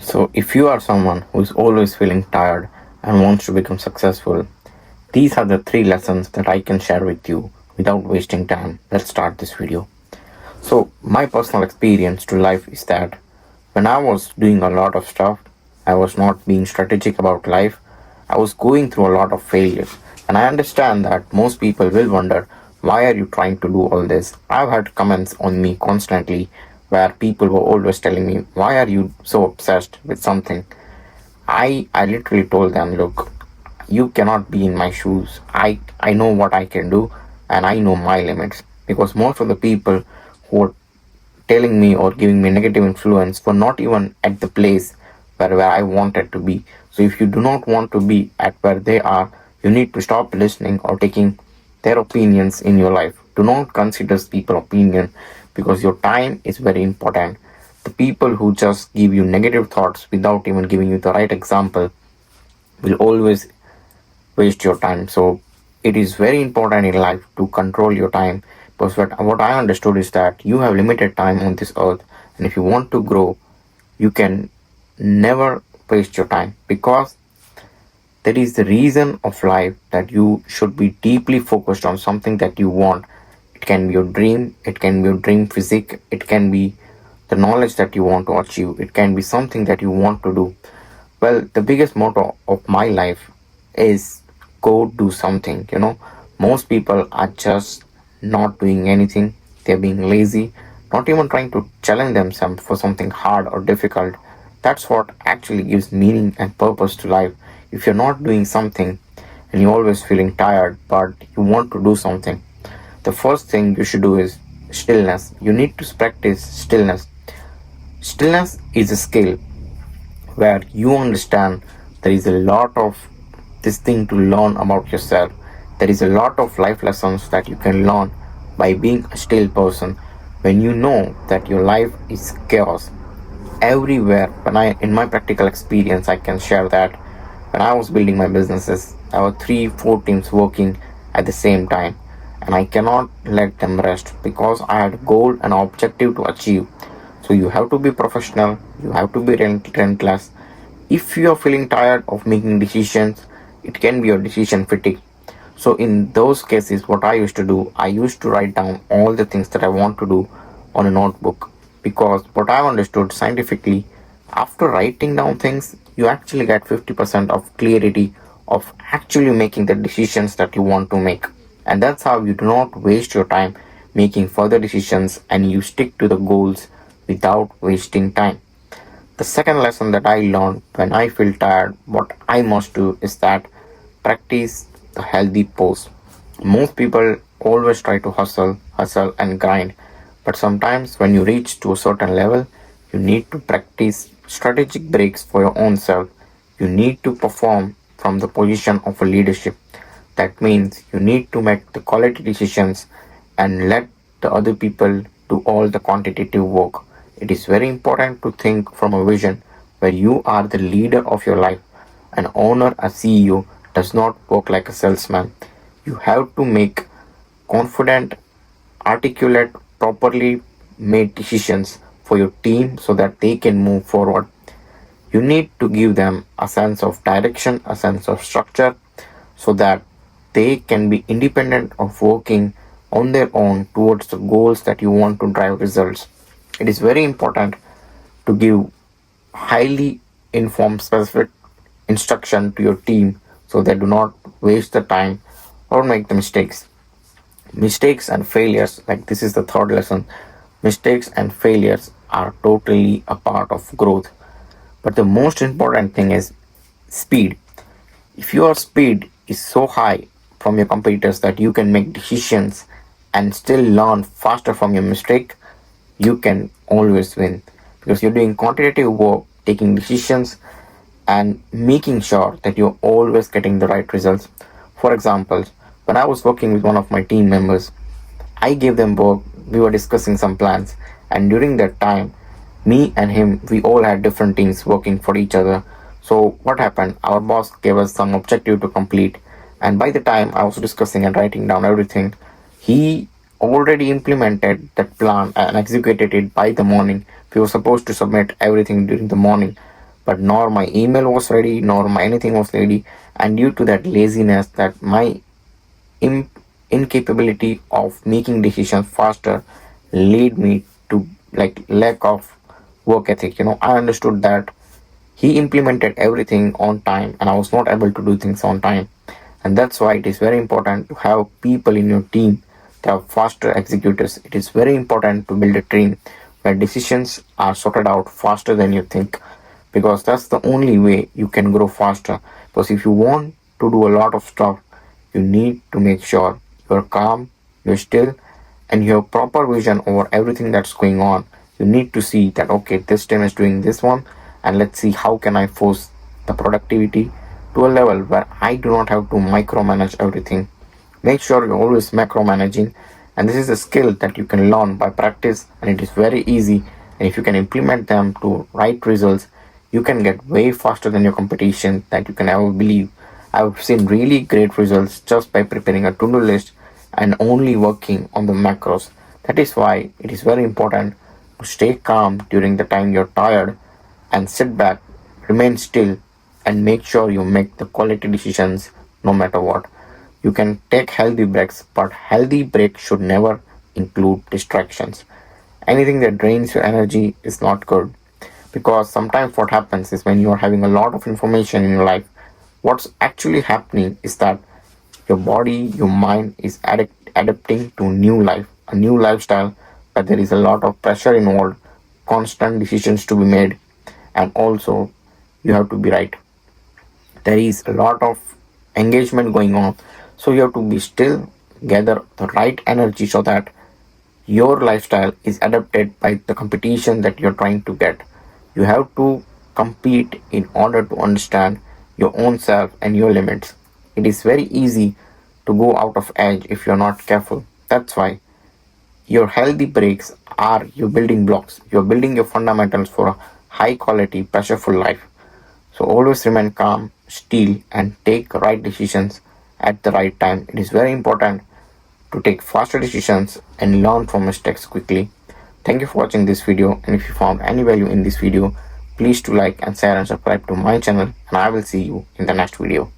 So, if you are someone who is always feeling tired and wants to become successful, these are the three lessons that I can share with you without wasting time. Let's start this video. So, my personal experience to life is that when I was doing a lot of stuff, I was not being strategic about life, I was going through a lot of failures. And I understand that most people will wonder, why are you trying to do all this? I've had comments on me constantly where people were always telling me, why are you so obsessed with something? I literally told them, look, you cannot be in my shoes. I know what I can do and I know my limits. Because most of the people who are telling me or giving me negative influence were not even at the place where I wanted to be. So if you do not want to be at where they are, you need to stop listening or taking their opinions in your life. Do not consider people's opinion because your time is very important. The people who just give you negative thoughts without even giving you the right example will always waste your time. So it is very important in life to control your time because what I understood is that you have limited time on this earth, and if you want to grow, you can never waste your time because that is the reason of life that you should be deeply focused on something that you want. It can be your dream, it can be your dream physique, it can be the knowledge that you want to achieve, it can be something that you want to do. Well, the biggest motto of my life is go do something. Most people are just not doing anything, they're being lazy, not even trying to challenge themselves for something hard or difficult. That's what actually gives meaning and purpose to life. If you're not doing something and you're always feeling tired but you want to do something, the first thing you should do is stillness. You need to practice stillness. Stillness is a skill where you understand there is a lot of this thing to learn about yourself. There is a lot of life lessons that you can learn by being a still person. When you know that your life is chaos everywhere, in my practical experience, I can share that when I was building my businesses, I was 3, 4 teams working at the same time, and I cannot let them rest because I had a goal and objective to achieve. So you have to be professional, you have to be relentless. If you are feeling tired of making decisions, it can be your decision fatigue. So in those cases, what I used to do, I used to write down all the things that I want to do on a notebook, because what I've understood scientifically, after writing down things, you actually get 50% of clarity of actually making the decisions that you want to make. And that's how you do not waste your time making further decisions and you stick to the goals without wasting time. The second lesson that I learned when I feel tired, what I must do is that practice the healthy pose. Most people always try to hustle and grind, but sometimes when you reach to a certain level, you need to practice strategic breaks for your own self. You need to perform from the position of a leadership. That means you need to make the quality decisions and let the other people do all the quantitative work. It is very important to think from a vision where you are the leader of your life. An owner, a CEO, does not work like a salesman. You have to make confident, articulate, properly made decisions for your team so that they can move forward. You need to give them a sense of direction, a sense of structure, so that they can be independent of working on their own towards the goals that you want to drive results. It is very important to give highly informed, specific instruction to your team so they do not waste the time or make the mistakes. Mistakes and failures, like this is the third lesson, mistakes and failures are totally a part of growth. But the most important thing is speed. If your speed is so high from your competitors that you can make decisions and still learn faster from your mistake, you can always win because you're doing quantitative work, taking decisions, and making sure that you're always getting the right results. For example, when I was working with one of my team members, I gave them work, we were discussing some plans, and during that time, me and him, we all had different teams working for each other. So, what happened? Our boss gave us some objective to complete, and by the time I was discussing and writing down everything, he already implemented that plan and executed it by the morning. We were supposed to submit everything during the morning, but nor my email was ready, nor my anything was ready. And due to that laziness, that my im- incapability of making decisions faster lead me to like lack of work ethic. I understood that he implemented everything on time and I was not able to do things on time. And that's why it is very important to have people in your team that are faster executors. It is very important to build a team where decisions are sorted out faster than you think, because that's the only way you can grow faster. Because if you want to do a lot of stuff, you need to make sure you're calm, you're still, and you have proper vision over everything that's going on. You need to see that okay, this team is doing this one, and let's see how can I force the productivity to a level where I do not have to micromanage everything. Make sure you're always macromanaging, and this is a skill that you can learn by practice, and it is very easy. And if you can implement them to right results, you can get way faster than your competition that you can ever believe. I've seen really great results just by preparing a to-do list and only working on the macros. That is why it is very important to stay calm during the time you're tired and sit back, remain still, and make sure you make the quality decisions no matter what. You can take healthy breaks, but healthy breaks should never include distractions. Anything that drains your energy is not good, because sometimes what happens is when you are having a lot of information in your life, what's actually happening is that your body, your mind is adapting to new life, a new lifestyle where there is a lot of pressure involved, constant decisions to be made, and also you have to be right. There is a lot of engagement going on, so you have to be still, gather the right energy so that your lifestyle is adapted by the competition that you're trying to get. You have to compete in order to understand your own self and your limits. It is very easy to go out of edge if you're not careful. That's why your healthy breaks are your building blocks. You're building your fundamentals for a high quality, pressureful life. So always remain calm, still, and take right decisions at the right time. It is very important to take faster decisions and learn from mistakes quickly. Thank you for watching this video, and if you found any value in this video, please do like and share and subscribe to my channel, and I will see you in the next video.